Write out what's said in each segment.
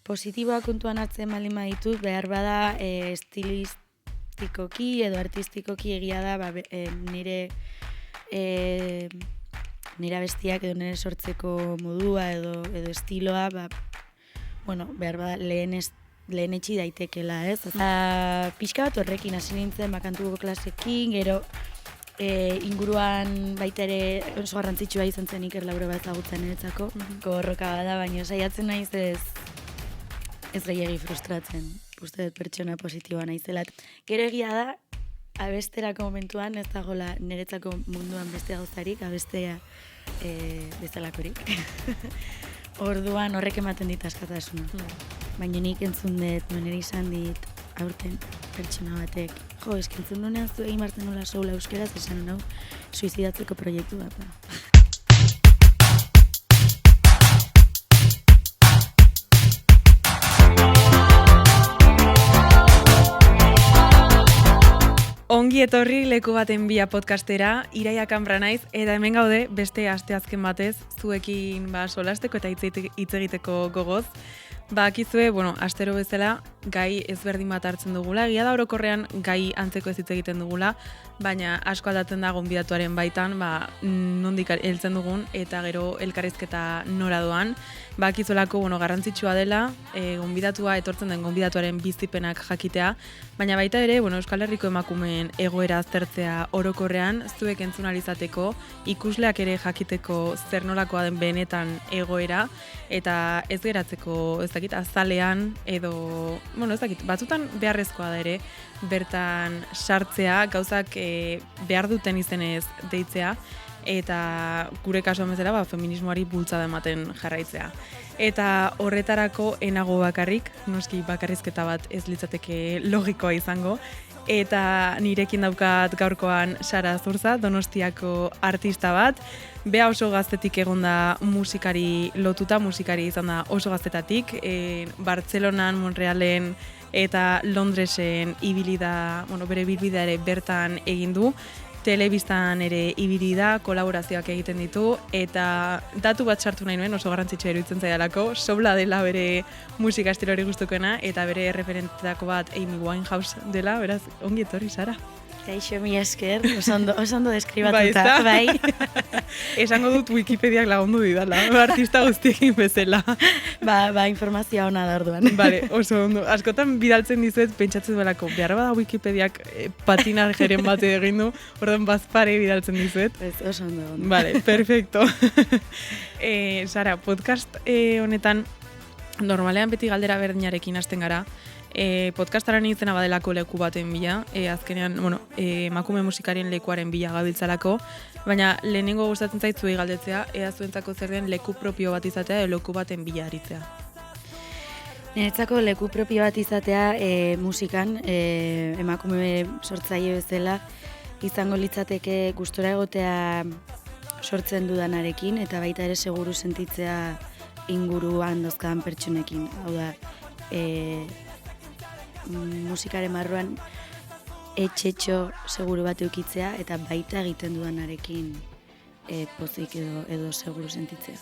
positiboa kontuan hartzen baldin baditut, behar bada estilistikoki edo artistikoki egia da nire abestiak edo nire sortzeko modua edo estiloa, behar bada lehen etxi daitekela, ez? Pixka bat horrekin hasi nintzen kantuko klasekin, gero inguruan baita ere oso garrantzitsua izan zen Iker Lauro bat ezagutzen niretzako, gogorroka bada, baina saiatzen naiz ez gehiegi frustratzen, uste dut pertsona positiboa naizela. Gero egia da, abesterako momentuan ez dagoela niretzako munduan beste gauzarik, abestea bezalakorik. Orduan horrek ematen dit askatasuna. Baina nik entzun dut, nire izan dit, aurten pertsona batek. Entzun dunean zu egin bartzen nola soula euskeraz, esan hau suizidatzeko proiektu bat da. Ongi etorri Leku Baten Bia podcastera, Iraia Kanbra naiz, eta hemen gaude beste asteazken batez, zuekin solasteko eta hitz egiteko gogoz. Akizue, astero bezala, gai ezberdin bat hartzen dugula. Egia da orokorrean gai antzeko ez hitz egiten dugula, baina asko aldatzen da gonbidatuaren baitan, nondik heltzen dugun, eta gero elkarrizketa nora doan. Akizuelako, garrantzitsua dela, gonbidatua etortzen den gonbidatuaren bizipenak jakitea, baina baita ere, Euskal Herriko emakumeen egoera aztertzea orokorrean, zuek entzun ahal izateko, ikusleak ere jakiteko zer nolakoa den benetan egoera, eta ez geratzeko, azalean, edo, batzutan beharrezkoa da ere, bertan sartzea, gauzak behar duten izenez deitzea, eta gure kasuan bezala feminismoari bultzada ematen jarraitzea. Eta horretarako enago bakarrik, noski bakarrizketa bat ez litzateke logikoa izango, eta nirekin daukat gaurkoan Sara Zurza, Donostiako artista bat. Bea oso gaztetik egonda musikari lotuta, musikari izan da oso gaztetatik. Bartzelonan, Montrealen eta Londresen ibili da, bere bilbidea ere bertan egin du. Telebistan ere ibili da, kolaborazioak egiten ditu, eta datu bat sartu nahi nuen, oso garrantzitsua iruditzen zaidalako, sobla dela bere musika estilori gustukoena, eta bere referentetako bat Amy Winehouse dela, beraz, ongi etorri, Sara. Kaixo, mi esker, oso ondo deskribatuta, bai. Esango dut Wikipediak lagundu didala, artista guztiekin bezala. Informazioa ona da orduan. Bale, oso ondo. Askotan bidaltzen dizuet, pentsatzen duelako, behar bada Wikipediak patinar jeren bate egin du, orduan bazpare bidaltzen dizuet. Oso ondo. Bale, perfecto. Sara, podcast honetan, normalean beti galdera berdinarekin hasten gara, podcastaren izena badelako Leku Baten Bila, azkenean, emakume musikarien lekuaren bila gabiltzalako, baina lehenengo gustatzen zaitzuei galdetzea, ea zuentzako zer den leku propio bat izatea edo Leku Baten Bila aritzea. Niretzako leku propio bat izatea musikan, emakume sortzaile bezala, izango litzateke gustora egotea sortzen dudanarekin, eta baita ere seguru sentitzea inguruan dozkan pertsonekin. Hau da, musikaren marruan etxetxo seguru bat eukitzea eta baita egiten dudanarekin pozik edo seguru sentitzea.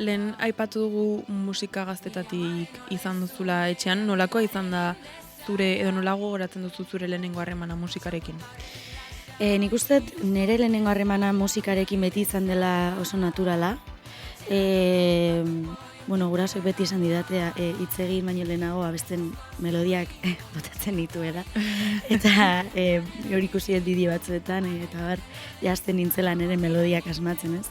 Lehen aipatu dugu musika gaztetatik izan duzula etxean, nolakoa izan da zure edo nolago goratzen duzu zure lehenengo harremana musikarekin? Nik uste nire lehenengo harremana musikarekin beti izan dela oso naturala. Gurasoek beti esan didatea hitz egin baino lehenago abesten melodiak botatzen dituela. Eta hori ikusi bideo batzuetan, eta jazten nintzela nire melodiak asmatzen, ez?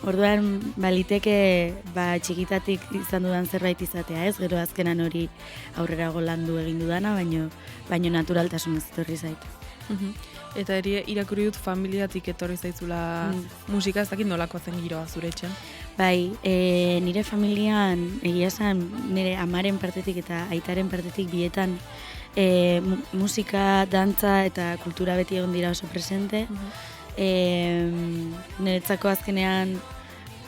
Orduan, baliteke txikitatik izan dudan zerbait izatea, ez? Gero azkenan hori aurrerago landu egin dudana, baino naturaltasun ez etorri zait. Eta irakurri dut familiatik etorri zaizula musika, ez dakit nolakoa zen giroa zure etxean? Bai, nire familian, egia esan, nire amaren partetik eta aitaren partetik bietan musika, dantza eta kultura beti egon dira oso presente. Niretzako azkenean,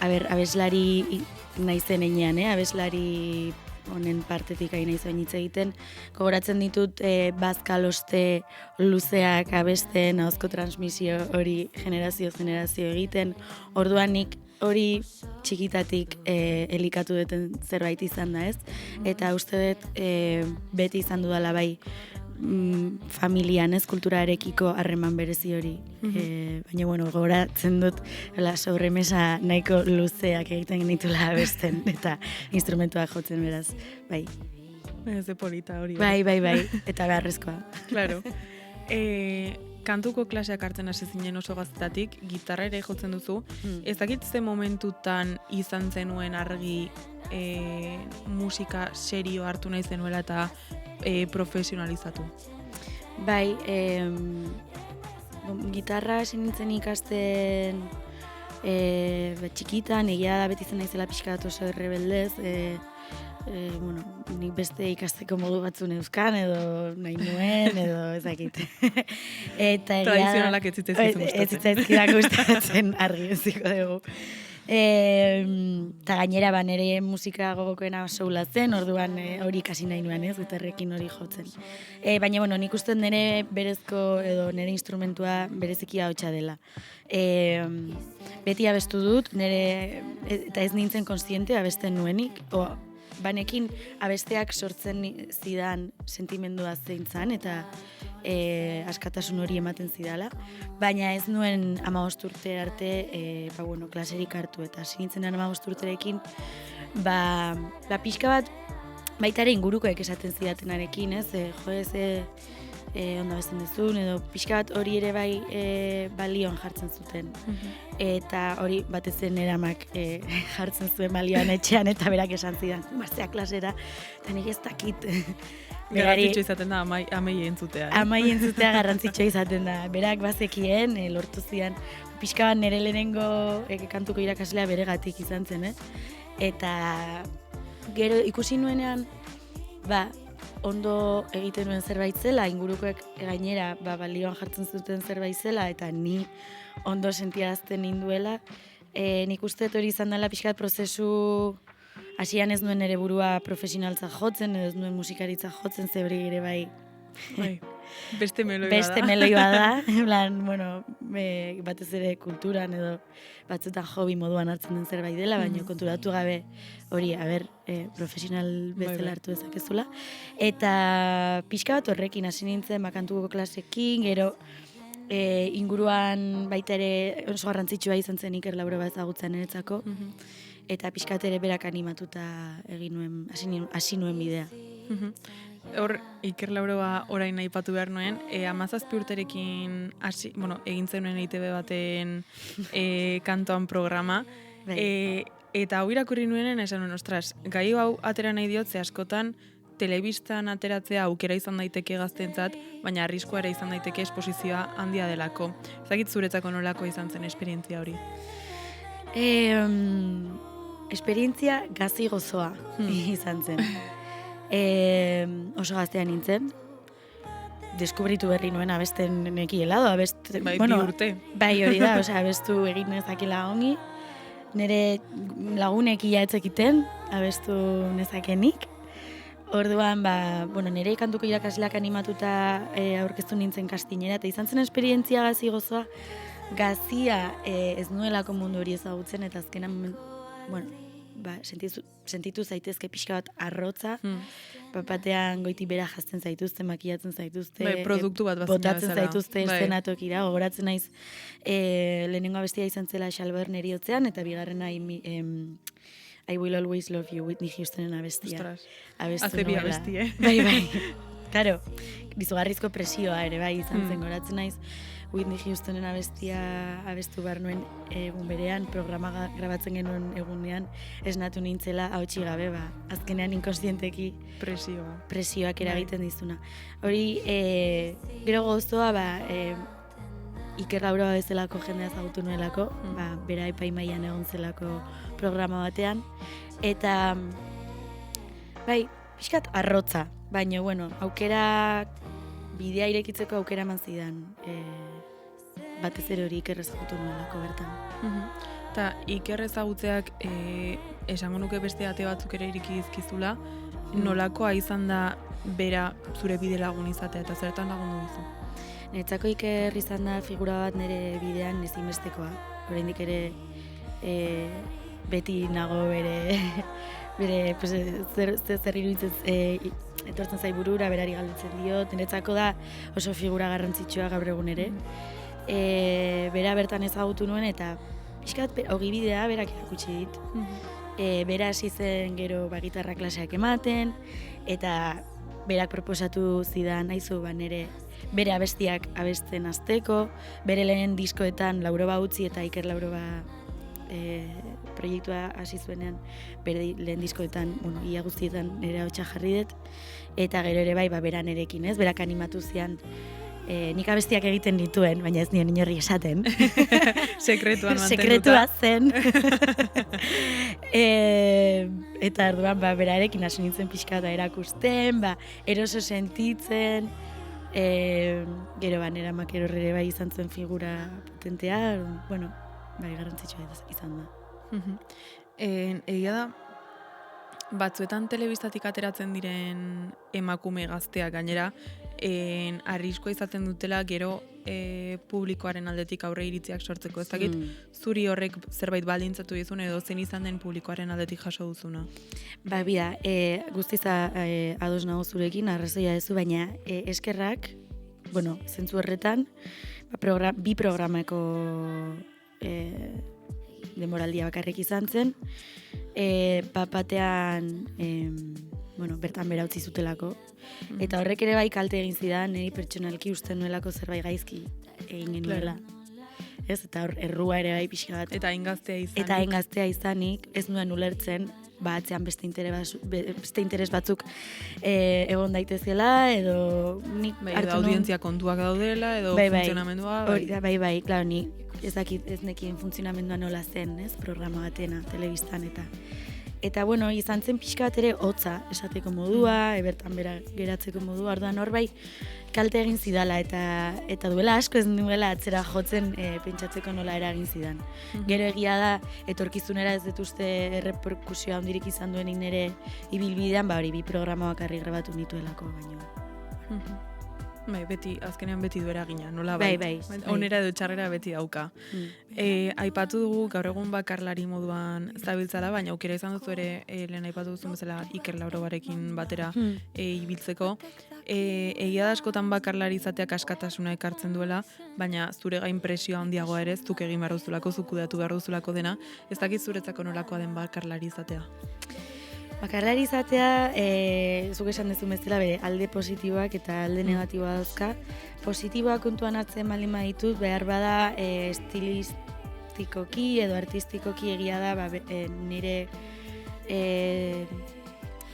abeslari naizen enean, abeslari honen partetik ari nahi zoin hitz egiten. Gogoratzen ditut bazkaloste luzeak abesten, ahozko transmisio hori generazio egiten. Orduan nik hori txikitatik elikatu duten zerbait izan da, ez? Eta uste dut beti izan dudala bai familian, ez, kulturarekiko harreman berezi hori. Baina, bueno, gogoratzen dut sobremesa nahiko luzeak egiten genitula abesten eta instrumentuak jotzen beraz, bai. Ez de polita hori. Bai, eta beharrezkoa. Claro. Kantuko klaseak hartzen hasi zinen oso gaztetatik, gitarra ere jotzen duzu. Ez dakit ze momentutan izan zenuen argi musika serio hartu nahi zenuela eta profesionalizatu? Bai, gitarra hasi nintzen ikasten txikitan, egia da beti zen naizela pixka bat oso errebeldez, nik beste ikasteko modu batzun euskan, edo nahi nuen, edo ezakit. Tradizionalak ez zitzaizkizun gustatzen. Ez zitzaizkidak gustatzen argi eziko dugu. Eta gainera nire musika gogokoena soula zen, orduan hori ikasi nahi nuen, ez, gitarrekin hori jotzen. Baina, nik uste nire berezko edo nire instrumentua bereziki ahotsa dela. Beti abestu dut, eta ez nintzen kontziente abesten nuenik, banekin abesteak sortzen zidan sentimendua zein zan, eta askatasun hori ematen zidala, baina ez nuen 15 urte arte klaserik hartu, eta sinintzen 15 urterekin pixka bat baita ere ingurukoek esaten zidatenarekin, ez, ondo abesten duzun, edo pixka bat hori ere bai balioan jartzen zuten. Eta hori batez zen eramak jartzen zuen balioan etxean, eta berak esan zidan, martzea klasera, eta nik ez dakit. Garrantzitsua izaten da, amai entzutea. Amai entzutea garrantzitsua izaten da. Berak bazekien, lortu zidan, pixka bat nire lehenengo kantuko irakaslea beregatik izan zen, eta gero ikusi nuenean, ondo egiten nuen zerbait zela, ingurukoek gainera balioan jartzen zuten zerbait zela, eta ni ondo sentiarazten ninduela. Nik uste hori izan dela pixkat prozesu, hasian ez nuen ere burua profesionaltza jotzen, edo ez nuen musikaritza jotzen, zebri ere bai. Beste meloi bada. Beste meloi bada, batez ere kulturan edo batzutan hobi moduan hartzen den zerbait dela, baina konturatu gabe hori, profesional bezala hartu dezakezula. Eta pixka bat horrekin hasi nintzen, kantuko klasekin, gero inguruan baita ere oso garrantzitsua izan zen Iker Laureba ezagutzen niretzako, eta pixka bat ere berak animatuta egin nuen, hasi nuen bidea. Hor, Iker Laureba orain aipatu behar nuen, 17 urterekin egin zenuen EITB baten kantoan programa, eta hau irakurri nuenen esan nuen, ostras, gai hau atera nahi diot, ze askotan telebistan ateratzea aukera izan daiteke gaztentzat, baina arriskua ere izan daiteke esposizioa handia delako. Ezakit zuretzako nolako izan zen esperientzia hori? Esperientzia gazi gozoa izan zen. Oso gaztean nintzen, deskubritu berri nuen abesten nekiela, bi urte. Bai, hori da, abestu egin nezakela ongi, nire lagunek ia etzekiten, abestu nezakenik. Orduan, nire kantuko irakasleak animatuta aurkeztu nintzen kastinera, eta izan zen esperientzia gazi gozoa, gazia ez nuelako mundu hori ezagutzen, eta azkenan, sentitu zaitezke pixka bat arrotza, batean goiti bera jazten zaituzte, makiatzen zaituzte, produktu bat botatzen zaituzte eszenatokira, gogoratzen naiz lehenengo abestia izan zela Xalber Neriotzean, eta bigarrena I Will Always Love You, Whitney Houstonen abestia. Ostras, abestu bi abesti, Bai. Karo, dizugarrizko presioa ere bai izan zen, goratzen naiz Whitney Houstonen abestia abestu behar nuen egun berean, programa grabatzen genuen egunean, esnatu nintzela hautsi gabe, azkenean inkonstienteki presioak eragiten dizuna. Hori, gero gozoa, Iker Laureba bezalako jendea ezagutu nuelako, bera epaimaian egon zelako programa batean, eta pixkat arrotza, baina, aukera, bidea irekitzeko aukera eman zidan, batez ere hori Iker ezagutu nuelako bertan. Eta Iker ezagutzeak esango nuke beste ate batzuk ere iriki dizkizula, nolakoa izan da bera zure bide lagun izatea eta zertan lagundu dizu? Niretzako Iker izan da figura bat nire bidean ezinbestekoa. Oraindik ere beti nago bere pues, zer iruditzen etortzen zai burura, berari galdetzen diot, niretzako da oso figura garrantzitsua gaur egun ere. Bera bertan ezagutu nuen eta pixkat ogibidea berak erakutsi dit. Bera hasi zen gero gitarra klaseak ematen, eta berak proposatu zidan, aizu, nere bere abestiak abesten hasteko, bere lehen diskoetan Lauroba utzi eta Iker Lauroba proiektua hasi zuenean, bere lehen diskoetan, ia guztietan nire hotxa jarri dut, eta gero ere bai, bera nerekin, ez? Berak animatu zian, nik abestiak egiten dituen, baina ez nion inorri esaten. Sekretuan mantenduta. Sekretua zen. Eta orduan, berarekin hasi nintzen pixka da erakusten, eroso sentitzen, gero nera Makero ere bai izan zuen figura potentea, bueno, garrantzitsua izan da. Egia da, batzuetan telebistatik ateratzen diren emakume gazteak gainera, arriskoa izaten dutela gero publikoaren aldetik aurre iritziak sortzeko. Ez dakit, zuri horrek zerbait baldintzatu dizun edo zen izan den publikoaren aldetik jaso duzuna? Bida, guztiza ados nago zurekin, arrazoia duzu, baina eskerrak, zentzu horretan, bi programako denboraldia bakarrik izan zen, batean bertan bera utzi zutelako, eta horrek ere bai kalte egin zidan, niri pertsonalki uste nuelako zerbait gaizki egin genuela. Ez, eta hor errua ere bai pixka bat. Eta engaztea izanik, ez nuen ulertzen, atzean beste interes batzuk egon daitezela, edo nik edo audientzia kontuak daudela, edo funtzionamendua. Bai, klaro, nik ez nekien funtzionamendua nola zen, ez, programa batena, telebistan eta izan zen pixka bat ere hotza esateko modua, bertan bera geratzeko modua, orduan hor bai kalte egin zidala, eta duela asko ez nuela atzera jotzen pentsatzeko nola eragin zidan. Gero egia da, etorkizunera ez dut uste erreperkusioa handirik izan duenik nire ibilbidean, hori bi programa bakarrik grabatu nituelako baino. Azkenean beti du eragina, nola bai. Onera edo txarrera beti dauka. Aipatu dugu gaur egun bakarlari moduan zabiltzala, baina aukera izan duzu ere lehen aipatu duzun bezala Iker Laurobarekin batera ibiltzeko. Egia da askotan bakarlari izateak askatasuna ekartzen duela, baina zure gain presioa handiagoa ere, zuk egin behar duzulako, zuk kudeatu behar duzulako dena, ez dakit zuretzako nolakoa den bakarlari izatea? Bakarlari izatea, zuk esan duzu bezala bere alde positiboak eta alde negatiboa dauzka. Positiboak kontuan hartzen baldin baditut, behar bada estilistikoki edo artistikoki egia da nire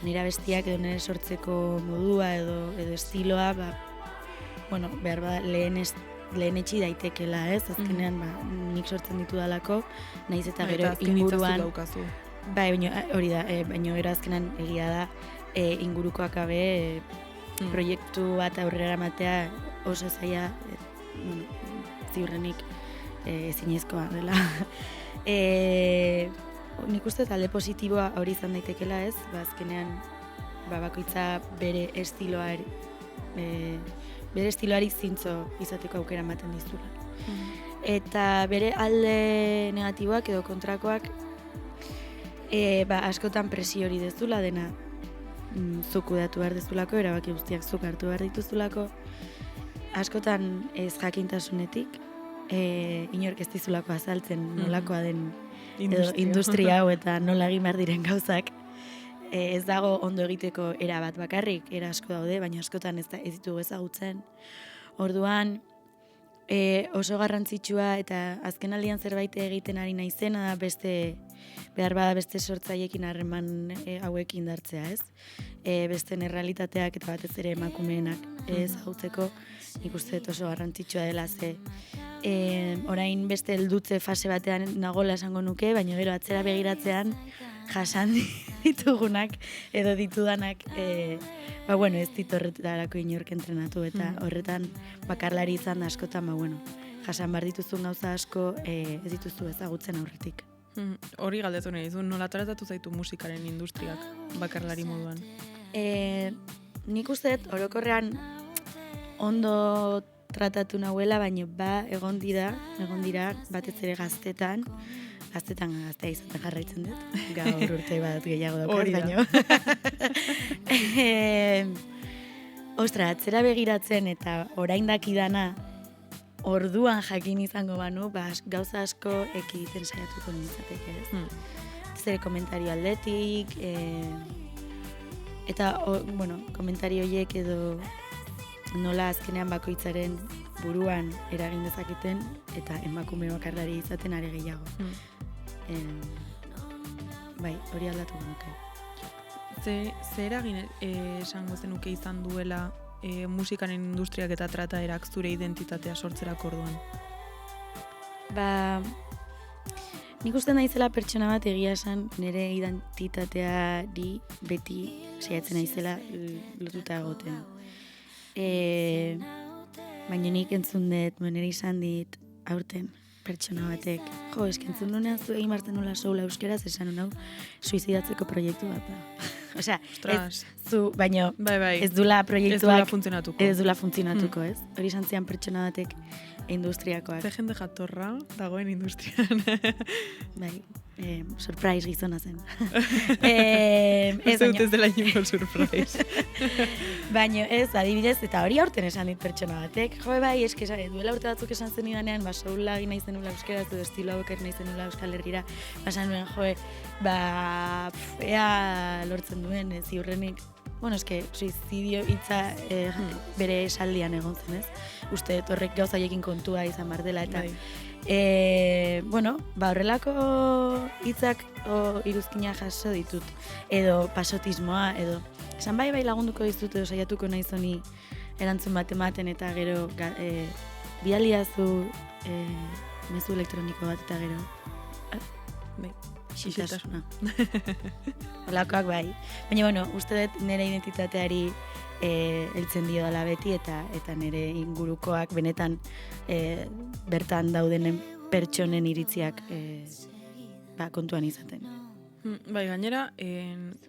abestiak edo nire sortzeko modua edo estiloa, behar bada lehen etxi daitekela, ez? Azkenean nik sortzen ditu dalako, nahiz eta gero inguruan. Hori da, baina gero azkenan egia da ingurukoak abe proiektu bat aurrera matea oso zaila ziurrenik ezinezkoa dela. Nik uste talde positiboa hori izan daitekela, ez? Azkenean bakoitza bere estiloari zintzo izateko aukera ematen dizula. Eta bere alde negatiboak edo kontrakoak askotan presio hori dezula dena zuk kudeatu behar dezulako, erabaki guztiak zuk hartu behar dituzulako. Askotan ez jakintasunetik, inork ez dizulako azaltzen nolakoa den industria hau eta nola egin behar diren gauzak. Ez dago ondo egiteko era bat bakarrik, era asko daude, baina askotan ez ditugu ezagutzen. Orduan, oso garrantzitsua eta azken aldian zerbait egiten ari naizena da behar bada beste sortzaileekin harreman hauekin dartzea, ez? Besteen errealitateak eta batez ere emakumeenak ezagutzeko nik uste dut oso garrantzitsua dela ze. Orain beste heldutze fase batean nagola esango nuke, baina gero atzera begiratzean jasan ditugunak edo ditudanak ez dit horretarako inork entrenatu eta horretan bakarlari izan askotan jasan behar dituzun gauza asko ez dituzu ezagutzen aurretik. Hori galdetu nahi dizu, nola tratatu zaitu musikaren industriak bakarlari moduan? Nik uste dut orokorrean ondo tratatu nahuela, baina egon dira batez ere gaztetan, gaztetan gaztea izaten jarraitzen dut. Gaur urte bat gehiago daukat, Hori da. baina. Ostra, atzera begiratzen eta orain dakidana orduan jakin izango banu, gauza asko ekiditen saiatuko nintzateke, ez? Zer komentario aldetik, eta, komentario horiek edo nola azkenean bakoitzaren buruan eragin dezaketen eta emakume bakarlari izaten are gehiago. Bai, hori aldatuko nuke. Ze eragin esango zenuke izan duela musikaren industriak eta trataerak zure identitatea sortzerako orduan? Nik uste naizela pertsona bat egia esan nire identitateari beti saiatzen naizela lotuta egoten. Baina nik entzun dut, nire izan dit, aurten pertsona batek. Entzun nunean zu egin bartzen nola soula euskeraz, esan hau suizidatzeko proiektu bat. Osea, baina ez dula proiektuak ez dula funtzionatuko, ez? Hori izan zian pertsona batek industriakoak. Ze jende jatorra dagoen industrian. Bai, surprise gizona zen. Ez dela ingo surprise. Baina ez, adibidez, eta hori aurten esan dit pertsona batek. Bai, duela urte batzuk esan zen idanean, soula egin nahi zenula euskera, edo estilo hauek nahi zenula Euskal Herrira. Basan nuen, ea lortzen duen, ziurrenik. Suizidio hitza bere esaldian egon zen, ez? Uste, horrek gauzaiekin kontua izan bar dela, eta horrelako hitzak iruzkina jaso ditut, edo pasotismoa, edo esan bai lagunduko dizut, edo saiatuko nahi zoni erantzun bat ematen, eta gero bidaliazu mezu elektroniko bat, eta gero xixetasuna. Olakoak bai. Baina, uste dut nire identitateari heltzen dio dela beti, eta nire ingurukoak benetan bertan daudenen pertsonen iritziak kontuan izaten. Bai, gainera,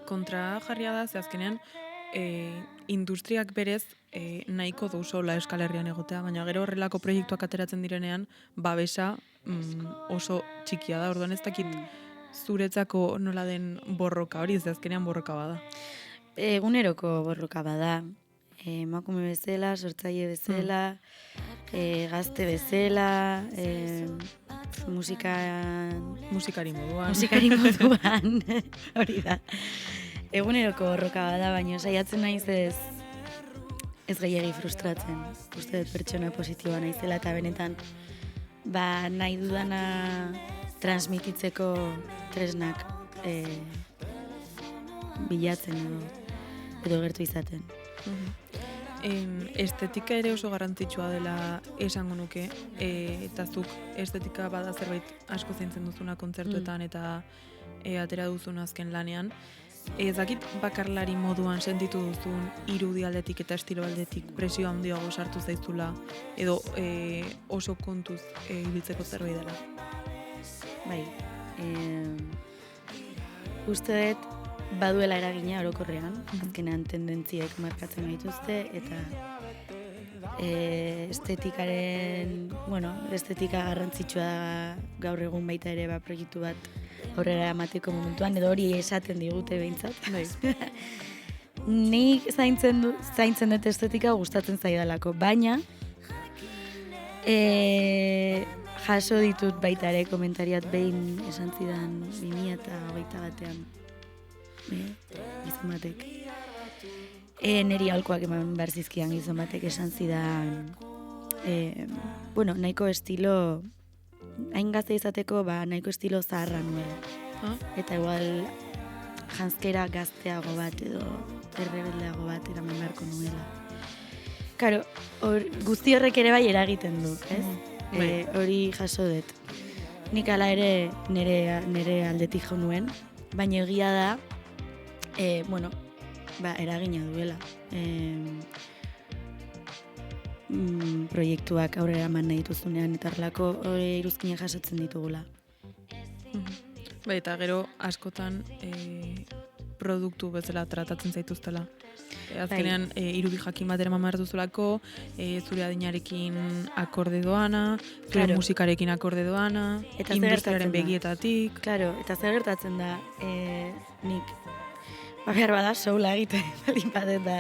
kontra jarria da, ze azkenean, industriak berez nahiko du sola Euskal Herrian egotea, baina gero horrelako proiektuak ateratzen direnean, babesa oso txikia da, orduan ez dakit zuretzako nola den borroka, hori ez azkenean borroka bada. Eguneroko borroka bada. Emakume bezala, sortzaile bezala, gazte bezala, musikari moduan. Hori da. Eguneroko borroka bada, baina saiatzen naiz ez gehiagi frustratzen. Uste dut pertsona positiboa naizela eta benetan nahi dudana transmititzeko tresnak bilatzen edo gertu izaten. Estetika ere oso garrantzitsua dela esango nuke, eta zuk estetika bada zerbait asko zaintzen duzuna kontzertuetan eta atera duzun azken lanean. Ez dakit bakarlari moduan sentitu duzun irudi aldetik eta estilo aldetik presio handiago sartu zaizula edo oso kontuz ibiltzeko zerbait dela. Bai, uste dut baduela eragina orokorrean, azkenean tendentziek markatzen dituzte, eta estetika garrantzitsua gaur egun baita ere proiektu bat aurrera emateko momentuan, edo hori esaten digute behintzat. Nik zaintzen dut estetika gustatzen zaidalako, baina jaso ditut baita ere komentariat behin esan zidan 2021an. Gizon batek. Neri aholkuak eman behar zizkian gizon batek esan zidan nahiko estilo hain gazte izateko nahiko estilo zaharra nuela. Eta igual janzkera gazteago bat edo errebeldeago bat eraman beharko nuela. Karo, guzti horrek ere bai eragiten du, ez? Hori jaso dut. Nik ala ere nire aldetik jo nuen, baina egia da eragina duela. Proiektuak aurrera eman nahi dituzunean eta horrelako iruzkinak jasotzen ditugula. Bai, eta gero askotan produktu bezala tratatzen zaituztela. Azkenean, irudi jakin bat eraman behar duzulako, zure adinarekin akorde doana, zure musikarekin akorde doana, eta industriaren begietatik. Claro, eta zer gertatzen da, nik behar bada soula egiten baldin badet da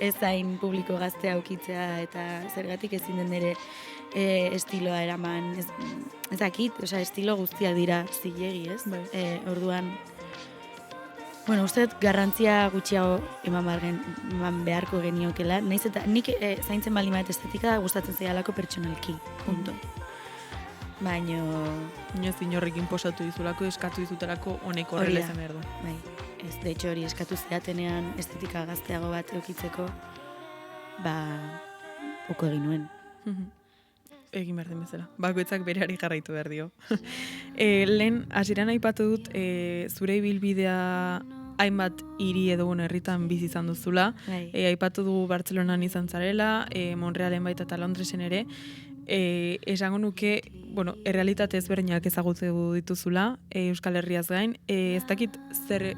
ez hain publiko gaztea aukitzea eta zergatik ezin den ere estiloa eraman, ez dakit, estilo guztiak dira zilegi, ez? Orduan, bueno, uste garrantzia gutxiago eman beharko geniokela, naiz eta nik zaintzen baldin bat estetika gustatzen zaidalako pertsonalki, punto. Baina... Inoz inorrekin posatu dizulako, eskatu dizutelako honek horrela izan behar du. Bai, ez, de hecho hori eskatu zeatenean estetika gazteago bat eukitzeko, uko egin nuen. Egin behar den bezala. Bakoitzak bereari jarraitu behar dio. Lehen, hasieran aipatu dut, zure ibilbidea hainbat hiri edo herritan bizi izan duzula. Aipatu dugu Bartzelonan izan zarela, Montrealen baita eta Londresen ere. Esango nuke, errealitate ezberdinak ezagutu dituzula, Euskal Herriaz gain. Ez dakit zer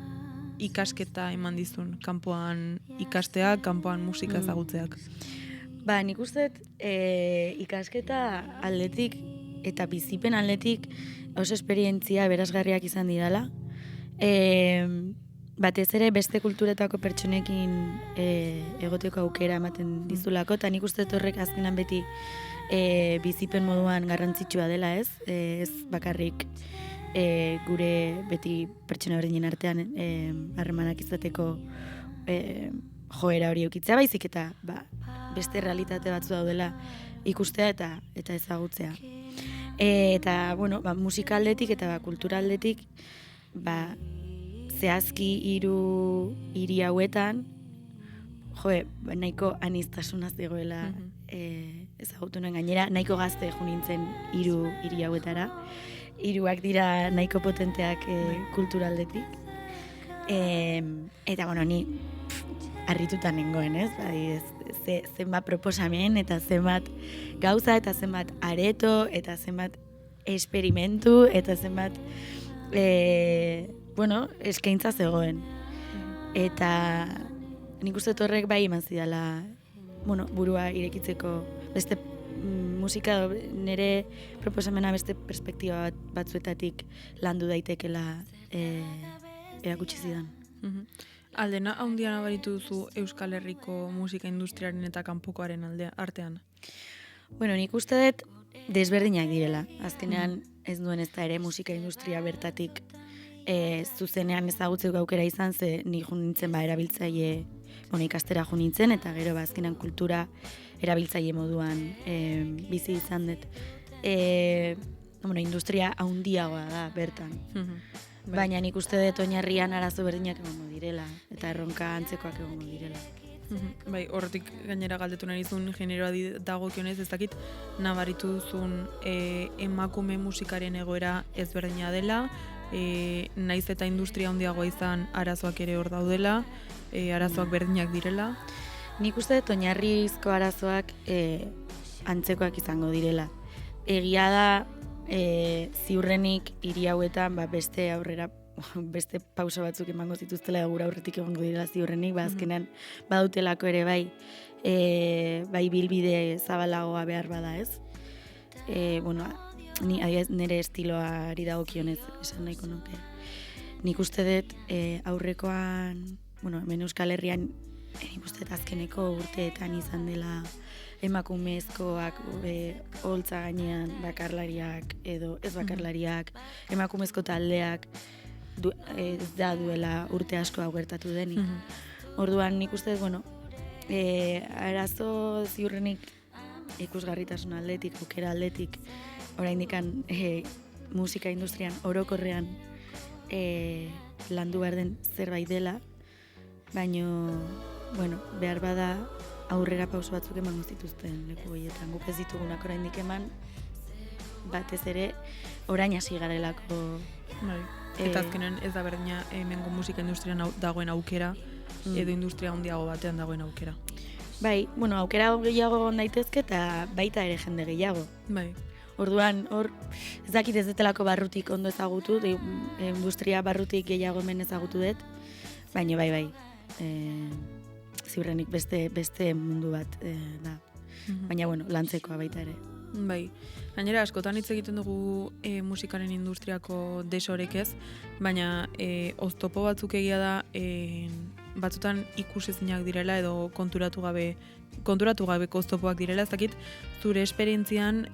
ikasketa eman dizun, kanpoan ikastea, kanpoan musika ezagutzeak. Nik uste ikasketa aldetik eta bizipen aldetik oso esperientzia berazgarriak izan didala. Batez ere beste kulturetako pertsonekin egoteko aukera ematen dizulako, eta nik uste horrek azkenan beti bizipen moduan garrantzitsua dela, ez? Ez bakarrik gure beti pertsona berdinen artean harremanak izateko joera hori eukitzea, baizik eta beste realitate batzu daudela ikustea eta ezagutzea. Eta, musika aldetik eta kultura aldetik, zehazki hiri hauetan, nahiko anistasunaz dagoela ezagutu nuen gainera, nahiko gazte jo nintzen hiri hauetara. Hiruak dira nahiko potenteak kultura aldetik. Eta, ni harrituta nengoen, ez? Zenbat proposamen eta zenbat gauza eta zenbat areto eta zenbat esperimentu eta zenbat eskaintza zegoen. Eta nik uste horrek bai eman zidala burua irekitzeko beste musika nire proposamena beste perspektiba batzuetatik landu daitekela erakutsi zidan. Aldena handia nabaritu duzu Euskal Herriko musika industriaren eta kanpokoaren artean? Nik uste dut desberdinak direla. Azkenean ez duen ez da ere musika industria bertatik zuzenean ezagutzeko aukera izan, ze ni jo nintzen erabiltzaile, ikastera jo nintzen, eta gero azkenean kultura erabiltzaile moduan bizi izan dut. Industria handiagoa da bertan. Baina nik uste dut oinarrian arazo berdinak egongo direla, eta erronka antzekoak egongo direla. Bai, horretik gainera galdetu nahi duzun generoa dagokionez, ez dakit nabaritu duzun emakume musikaren egoera ezberdina dela, naiz eta industria handiagoa izan arazoak ere hor daudela, arazoak berdinak direla. Nik uste dut oinarrizko arazoak antzekoak izango direla. Egia da, ziurrenik hiri hauetan beste pausa batzuk emango zituztela gura aurretik emango direla ziurrenik, azkenan badutelako ere bai bilbide zabalagoa behar bada, ez? Ni nire estiloari dagokionez esan nahiko nuke. Nik uste dut aurrekoan, hemen Euskal Herrian, nik uste dut azkeneko urteetan izan dela emakumezkoak holtza gainean bakarlariak edo ez bakarlariak, emakumezko taldeak ez da duela urte asko hau gertatu denik. Orduan nik uste dut, arazo ziurrenik ikusgarritasun aldetik, aukera aldetik, oraindikan musika industrian orokorrean landu behar den zerbait dela, baina, behar bada aurrera pauso batzuk eman zituzten leku horietan. Guk ez ditugunak oraindik eman, batez ere orain hasi garelako. Eta azkenen ez da berdina hemengo musika industrian dagoen aukera edo industria handiago batean dagoen aukera. Bai, aukera gehiago daitezke eta baita ere jende gehiago. Bai. Orduan, ez dakit ez detelako barrutik ondo ezagutu, industria barrutik gehiago hemen ezagutu dut, Baina bai, ziurrenik beste mundu bat da. Baina, bueno, lantzekoa baita ere. Bai, gainera askotan hitz egiten dugu musikaren industriako desorek ez, baina oztopo batzuk egia da batzutan ikusezinak direla edo konturatu gabeko oztopoak direla, ez dakit zure esperientzian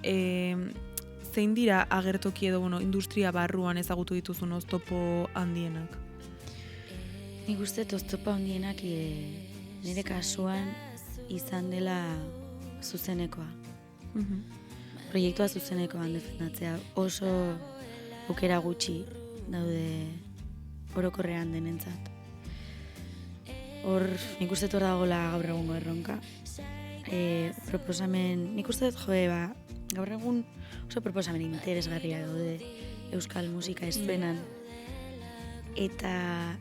zein dira agertoki edo industria barruan ezagutu dituzun oztopo handienak? Nik uste oztopo handienak nire kasuan izan dela zuzenekoa. Proiektua zuzenekoan defendatzea oso aukera gutxi daude orokorrean denentzat. Hor, nik uste hor dagoela gaur egungo erronka. Nik uste gaur egun oso proposamen interesgarria daude euskal musika eszenan eta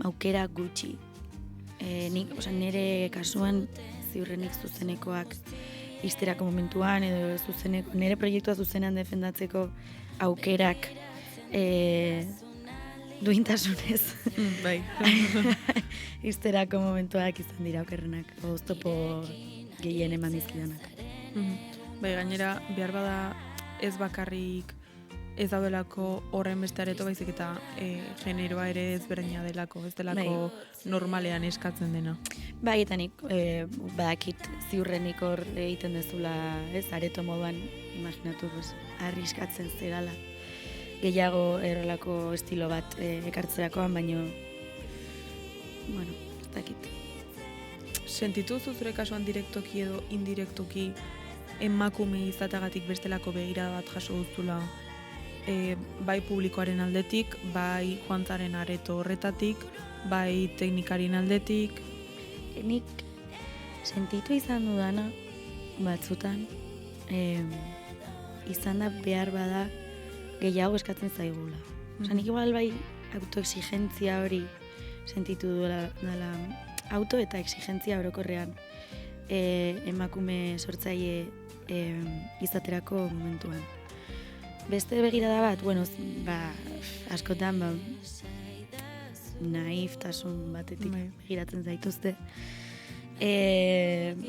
aukera gutxi. Nire kasuan ziurrenik zuzenekoak izterako momentuan edo nire proiektua zuzenean defendatzeko aukerak duintasunez Bai. izterako momentuak izan dira okerrenak, oztopo gehien eman dizkidanak. Bai, gainera behar bada ez bakarrik ez daudelako horren beste areto baizik eta generoa ere ezberdina delako, ez delako normalean eskatzen dena. Bai, eta nik badakit ziurrenik hor egiten dezula, ez, areto moduan, imaginatu, arriskatzen zerala. Gehiago errolako estilo bat ekartzerakoan, baino, bueno, ez dakit. Sentitu zure kasuan direktoki edo indirektoki emakume izatagatik bestelako begirada bat jaso duzula, bai publikoaren aldetik, bai joantzaren areto horretatik, bai teknikarien aldetik? Nik sentitu izan dudana batzutan izan da behar bada gehiago eskatzen zaigula. Nik igual bai autoexigentzia hori sentitu dela auto eta exigentzia orokorrean emakume sortzaile izaterako momentuan. Beste begirada bat, askotan naiftasun batetik begiratzen zaituzte.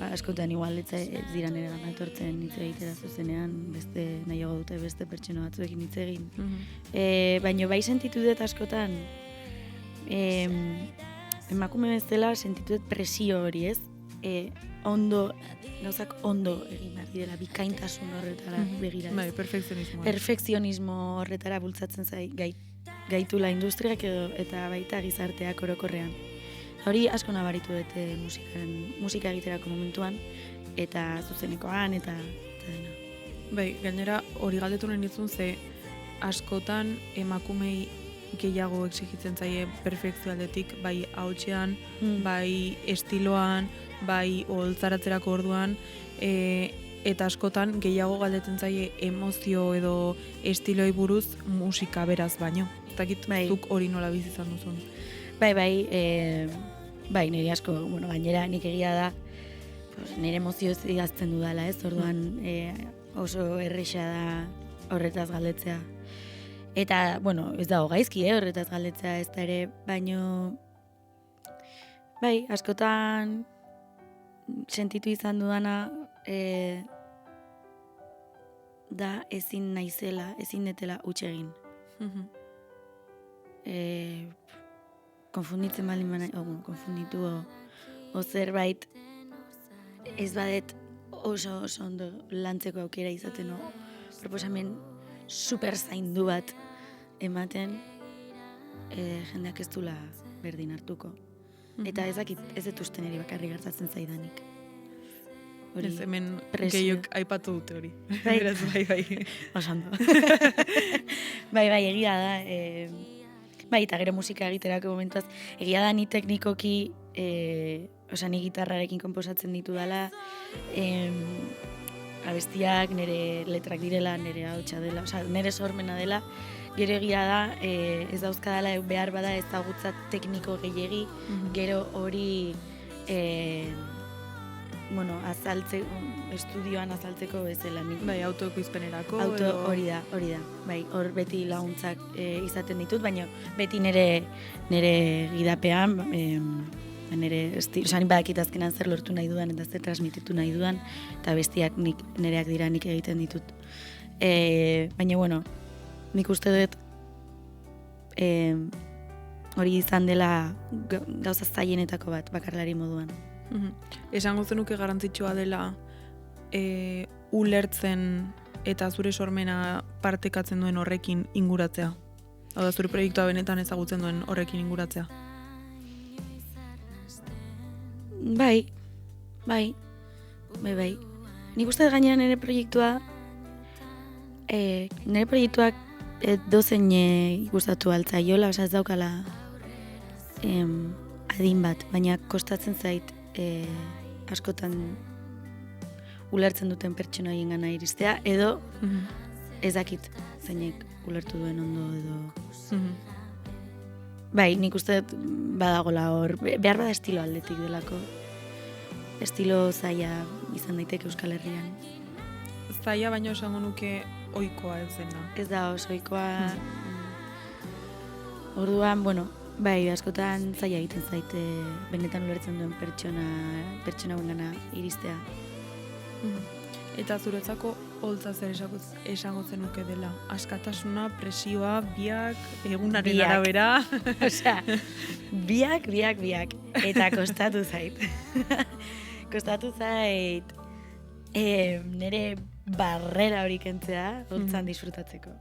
Askotan igual ez dira nire gana etortzen hitz egitera zuzenean, beste nahiago dute beste pertsona batzuekin hitz egin. Baina bai sentitu dut askotan, emakume bezala sentitu dut presio hori, ez? Gauzak ondo egin behar direla, bikaintasun horretara begira. Bai, perfekzionismoa. Perfekzionismo horretara bultzatzen gaitula industriak eta baita gizarteak orokorrean. Hori asko nabaritu dute musika egiterako momentuan, eta zuzenekoan, eta dena. Bai, gainera hori galdetu nahi nizun ze askotan emakumei gehiago exigitzen zaie perfekzio aldetik, bai ahotsean, bai estiloan, bai oholtzaratzerako orduan, eta askotan gehiago galdetzen zaie emozio edo estiloi buruz musika beraz baino. Ez dakit zuk hori nola bizi izan duzun. Bai, niri asko, gainera nik egia da, nire emozio ez idazten dudala, ez? Orduan oso erresa da horretaz galdetzea. Eta, ez dago gaizki, horretaz galdetzea ez da ere, baino, bai, askotan sentitu izan dudana da ezin naizela, ezin detela huts egin. Konfunditzen bali konfunditu o zerbait ez badet oso ondo lantzeko aukera izaten proposamen super zaindu bat ematen jendeak ez dula berdin hartuko. Eta ez dut uste niri bakarri gertatzen zaidanik. Ez hemen gehiok aipatu dute hori. Beraz, bai. Osando. Bai, egia da. Bai, eta gero musika egiterako momentuaz. Egia da ni teknikoki, ni gitarrarekin konposatzen ditu dela, abestiak nire letrak direla, nire ahotsa dela, nire sormena dela. Gero egia da, ez dauzkadala behar bada ezagutza tekniko gehiegi, gero hori estudioan azaltzeko bezala nik. Bai, autoekoizpenerako. Hori da. Bai, hor beti laguntzak izaten ditut, baina beti nire gidapean, nik badakit azkenan zer lortu nahi dudan, eta zer transmititu nahi dudan, eta bestiak nireak dira nik egiten ditut. Baina, nik uste dut hori izan dela gauza zailenetako bat, bakarlari moduan. Esango zenuke garrantzitsua dela ulertzen eta zure sormena partekatzen duen horrekin inguratzea. Hau da, zure proiektua benetan ezagutzen duen horrekin inguratzea. Bai. Nik uste gainera nire proiektuak dozen gustatu altzaiola, ez daukala adin bat, baina kostatzen zait askotan ulertzen duten pertsona horien gana iristea, edo ez dakit zeinek ulertu duen ondo edo... Bai, nik uste badagola hor, behar bada estilo aldetik delako. Estilo zaila izan daiteke Euskal Herrian. Zaila baino esango nuke ohikoa ez dena. Ez da oso ohikoa. Orduan, bai, askotan zaila egiten zaite benetan ulertzen duen pertsona gana iristea. Eta zuretzako holtza zer esango zenuke dela? Askatasuna, presioa, biak, egunaren arabera? Osea, biak. Eta kostatu zait. Nire barrera hori kentzea, holtzan disfrutatzeko.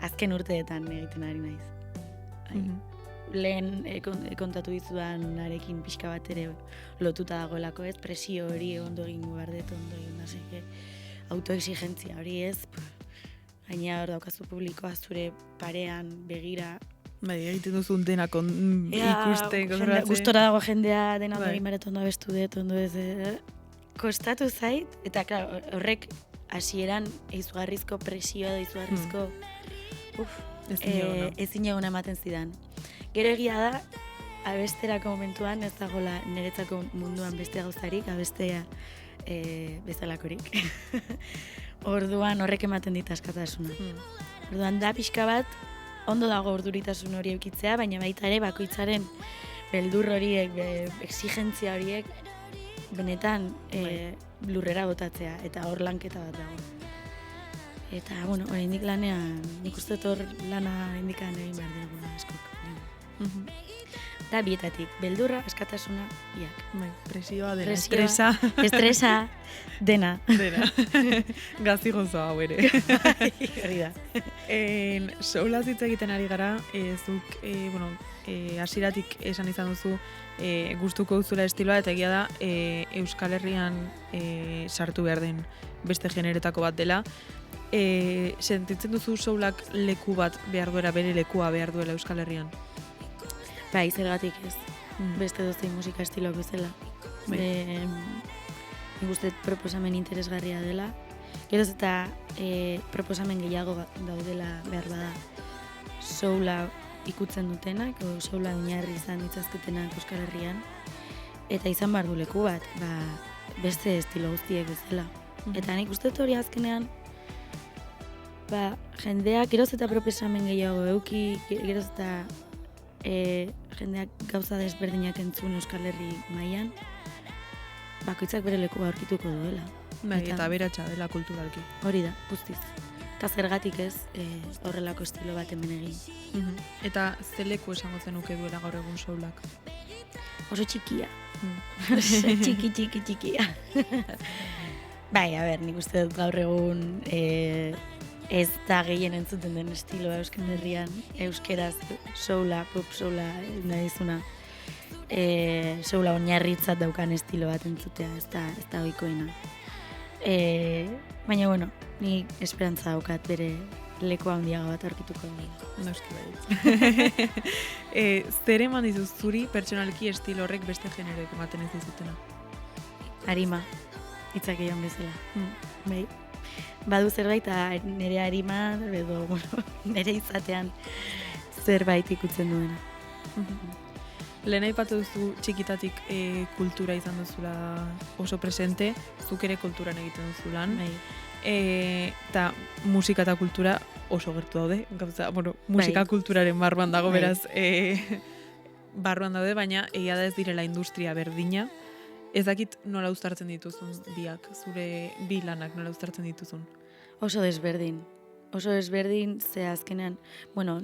Azken urteetan egiten ari naiz. Lehen kontatu dizudan arekin pixka bat ere lotuta dagoelako ez, presio hori ondo egin guardet, ondo egin naseke, autoexigentzia hori ez, gaina hor daukazu publikoa zure parean begira. Bai, egiten duzun denak ikusten, kontrolatzen. Gustora dago jendea dena ondo egin baret ondo abestu dut, ondo ez, kostatu zait, eta klar, horrek hasieran izugarrizko presioa da izugarrizko, ezin egona ematen zidan. Gero egia da, abesterako momentuan ez dagoela niretzako munduan beste gauzarik, abestea bezalakorik. Orduan horrek ematen dit askatasuna. Orduan da pixka bat, ondo dago orduritasun hori eukitzea, baina baita ere bakoitzaren beldur horiek, exigentzia horiek, benetan lurrera botatzea, eta hor lanketa bat dago. Eta, oraindik lanean, nik uste hor lana indikan egin behar dugula askok. Da bietatik, beldurra, askatasuna, biak. Presioa dena, estresa, dena. Gazi gozoa hau ere. Hori da. Soulaz hitz egiten ari gara, zuk, hasieratik esan izan duzu, gustuko duzula estiloa, eta egia da, Euskal Herrian sartu behar den beste generetako bat dela. Sentitzen duzu soulak leku bat behar duela, bere lekua behar duela Euskal Herrian? Bai, zergatik ez. Beste dozein musika estiloak bezala. Nik uste proposamen interesgarria dela. Geroz eta proposamen gehiago daudela behar bada soula ikutzen dutenak, o soula oinarri izan ditzazketenak Euskal Herrian. Eta izan behar du leku bat, beste estilo guztiek bezala. Eta nik uste hori azkenean, jendeak geroz eta proposamen gehiago euki, geroz eta jendeak gauza desberdinak entzun Euskal Herri mailan, bakoitzak bere lekua aurkituko duela. Eta aberatsa dela kulturalki. Hori da, guztiz. Eta zergatik ez horrelako estilo bat hemen egin. Eta ze leku esango zenuke duela gaur egun soulak? Oso txikia. Txikia. Bai, nik uste dut gaur egun ez da gehien entzuten den estiloa Euskal Herrian, euskeraz soula, pop soula, nahi dizuna, soula oinarritzat daukan estilo bat entzutea, ez da ohikoena. Baina, ni esperantza daukat bere leku handiago bat aurkituko dela. Noski bai. Zer eman dizuz zuri pertsonalki estilo horrek beste generoek ematen ez dizutena? Arima, hitzak egon bezala. Bai. Badu zerbait, nire arima, edo, nire izatean zerbait ikutzen duena. Lehen aipatu duzu txikitatik kultura izan duzula oso presente, zuk ere kulturan egiten duzu lan. Bai. Eta musika eta kultura oso gertu daude. Gauza, musika kulturaren barruan dago, beraz, barruan daude, baina egia da ez direla industria berdina. Ez dakit nola uztartzen dituzun biak, zure bi lanak nola uztartzen dituzun. Oso desberdin. Oso desberdin, ze azkenean,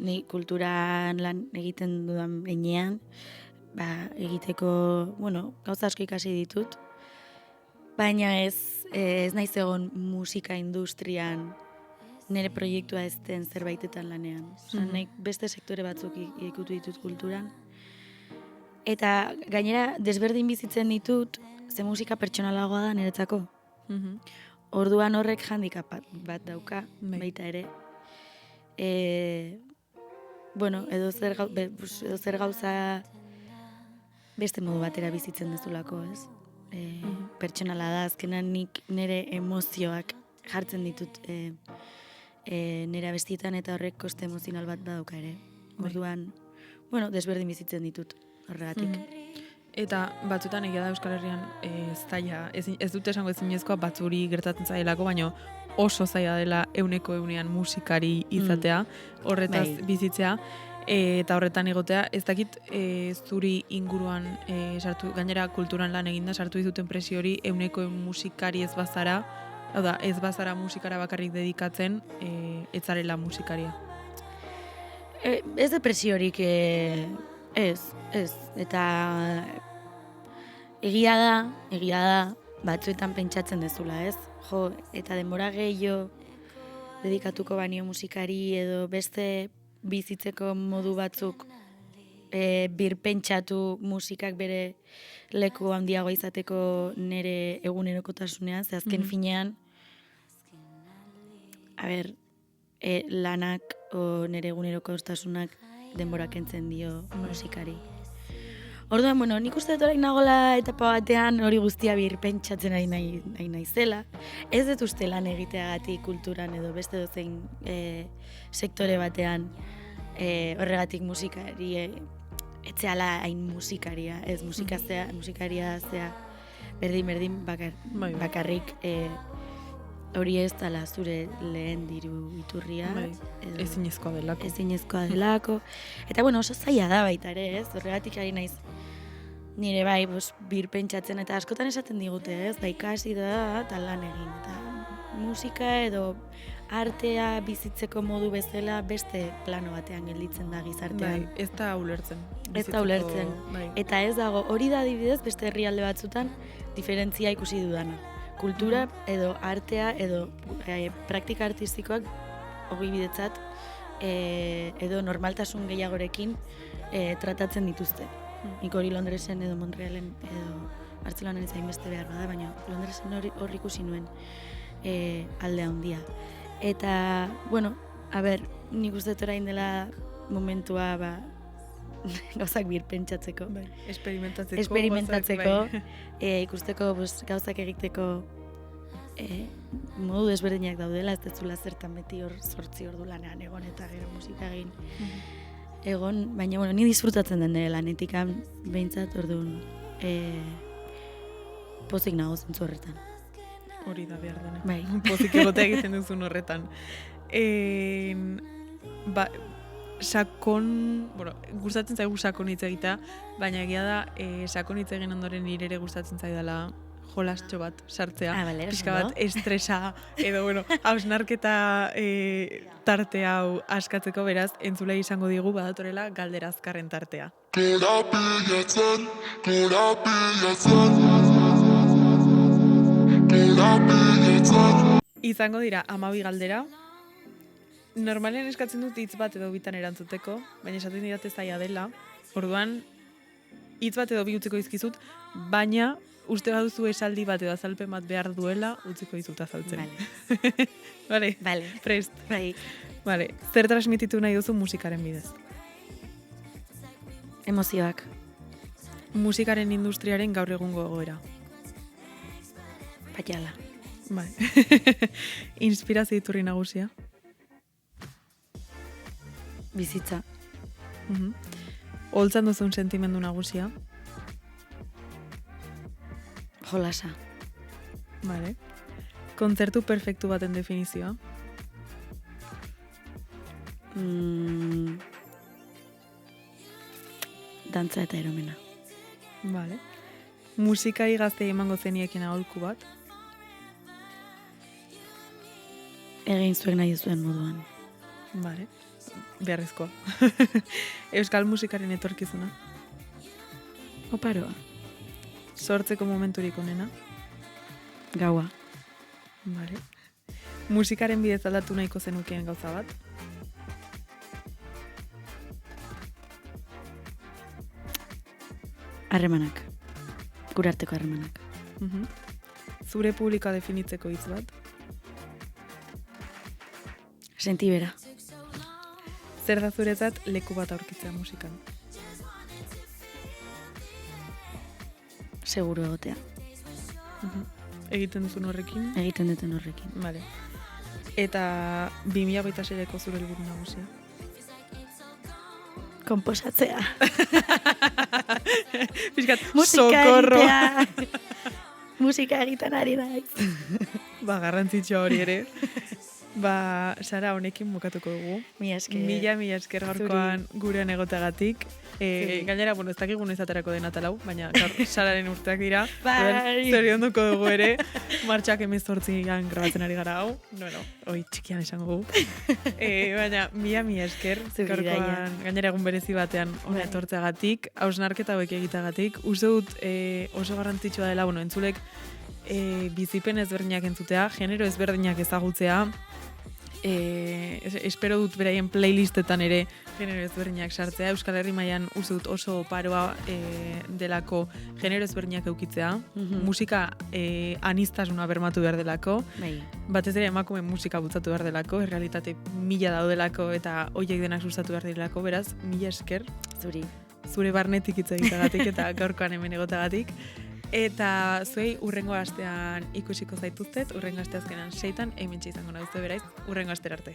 ni kulturan lan egiten dudan heinean, egiteko, gauza asko ikasi ditut, baina ez naiz egon musika industrian nire proiektua ez den zerbaitetan lanean. Nahi beste sektore batzuk ikutu ditut kulturan. Eta gainera desberdin bizitzen ditut, ze musika pertsonalagoa da niretzako. Orduan horrek handicap bat dauka, baita ere. Edo zer gauza beste modu batera bizitzen dezulako, ez? Pertsonala da, azkenan nik nire emozioak jartzen ditut nire abestietan eta horrek koste emozional bat dauka ere. Orduan, desberdin bizitzen ditut horregatik. Eta batzutan egia da Euskal Herrian zaila, ez dute esango ezinezkoa batzuri gertatzen zailako, baina oso zaila dela 100% musikari izatea, horretaz bizitzea, eta horretan egotea. Ez dakit zuri inguruan gainera kulturan lan eginda sartu dizuten presio hori 100% musikari ez bazara, ez bazara musikara bakarrik dedikatzen, ez zarela musikaria. Ez da presiorik, ez. Eta egia da, batzuetan pentsatzen dezula, ez? Eta denbora gehiago dedikatuko banio musikari edo beste bizitzeko modu batzuk birpentsatu musikak bere leku handiago izateko nire egunerokotasunean, ze azken finean, lanak o nire egunerokotasunak denbora kentzen dio musikari. Orduan, nik uste dut orain nagola etapa batean hori guztia birpentsatzen ari naizela. Ez dut uste lan egiteagatik kulturan edo beste dozein sektore batean horregatik musikari etzeala hain musikaria, ez musikaria zea berdin bakarrik hori ez dala zure lehen diru iturria. Ezinezkoa delako. Ezinezkoa delako. Eta oso zaila da baita ere, ez? Horregatik ari naiz nire birpentsatzen eta askotan esaten digute, ez? Ikasi da eta lan egin. Eta musika edo artea bizitzeko modu bezala beste plano batean gelditzen da gizartean. Ez da ulertzen. Ez da ulertzen. Eta ez dago, hori da adibidez beste herrialde batzutan diferentzia ikusi dudana. Kultura edo artea edo praktika artistikoak ogibidetzat edo normaltasun gehiagorekin tratatzen dituzte. Nik hori Londresen edo Montrealen edo Bartzelonan ez hainbeste behar bada, baina Londresen hor ikusi nuen alde handia. Eta, nik uste dut orain dela momentua gauzak birpentsatzeko. Experimentatzeko. Ikusteko gauzak egiteko modu desberdinak daudela, ez detzula zertan beti hor 8 ordu lanean egon eta gero musika egin. Egon, baina ni disfrutatzen den dela lanetik behintzat orduan pozik nago zentzu horretan. Hori da behar dena. Bai. Pozik egotea egiten duzun horretan. Gustatzen zaigu sakon hitz egitea, baina egia da sakon hitz egin ondoren nire ere gustatzen zaidala jolastxo bat sartzea. Pixka bat estresa edo hausnarketa tarte hau askatzeko, beraz entzulei izango digu badatorela galdera azkarren tartea. Izango dira 12 galdera. Normalean eskatzen dut hitz bat edo bitan erantzuteko, baina esaten didate zaila dela. Orduan, hitz bat edo bi utziko dizkizut, baina uste baduzu esaldi bat edo azalpen bat behar duela, utziko dizut azaltzen. Vale. Vale? Prest? Bai. Vale. Zer transmititu nahi duzu musikaren bidez? Emozioak. Musikaren industriaren gaur egungo egoera. Patiala. Bai. Inspirazio iturri nagusia? Bizitza. Holtzan duzun sentimendu nagusia? Jolasa. Vale. Kontzertu perfektu baten definizioa? Dantza eta eromena. Vale. Musikari gazte emango zeniekin aholku bat? Egin zuek nahi zuen moduan. Vale. Beharrezkoa. Euskal musikaren etorkizuna? Oparoa. Sortzeko momenturik onena? Gaua. Vale. Musikaren bidez aldatu nahiko zenukeen gauza bat? Harremanak. Gure arteko harremanak. Zure publikoa definitzeko hitz bat? Sentibera. Zer da zuretzat leku bat aurkitzea musikan? Seguru egotea. Egiten duzun horrekin? Egiten duten horrekin. Vale. Eta 2026ko zure helburu nagusia? Konposatzea. Fiskat, Musika sokorro. egitea. Musika egiten ari naiz. Garrantzitsua hori ere. Sara, honekin bukatuko dugu. Mila esker. Mila esker gaurkoan gurean egotagatik. Gainera, ez dakigun ez aterako den atalau, baina Sararen urteak dira. Bai. Zorionduko dugu ere. Martxak 18an grabatzen ari gara hau. Hoi txikian esango gu. Baina, mila esker. Gaurkoan gainera egun berezi batean hona etortzeagatik. Hausnarketa hauek egitagatik. Uste dut oso garrantzitsua dela, entzulek bizipen ezberdinak entzutea, genero ezberdinak ezagutzea. Espero dut beraien playlistetan ere genero ezberdinak sartzea. Euskal Herri mailan uste dut oso paroa delako genero ezberdinak eukitzea. Musika aniztasuna bermatu behar delako. Batez ere emakume musika bultzatu behar delako. Errealitate 1000 daudelako eta hoiek denak sustatu behar delako. Beraz, 1000 esker. Zure barnetik hitz egiteagatik eta gaurkoan hemen egotagatik. Eta zuei urrengo astean ikusiko zaituztet, urrengo asteazkenan 6 hementxe izango nauzue beraz, urrengo astera arte.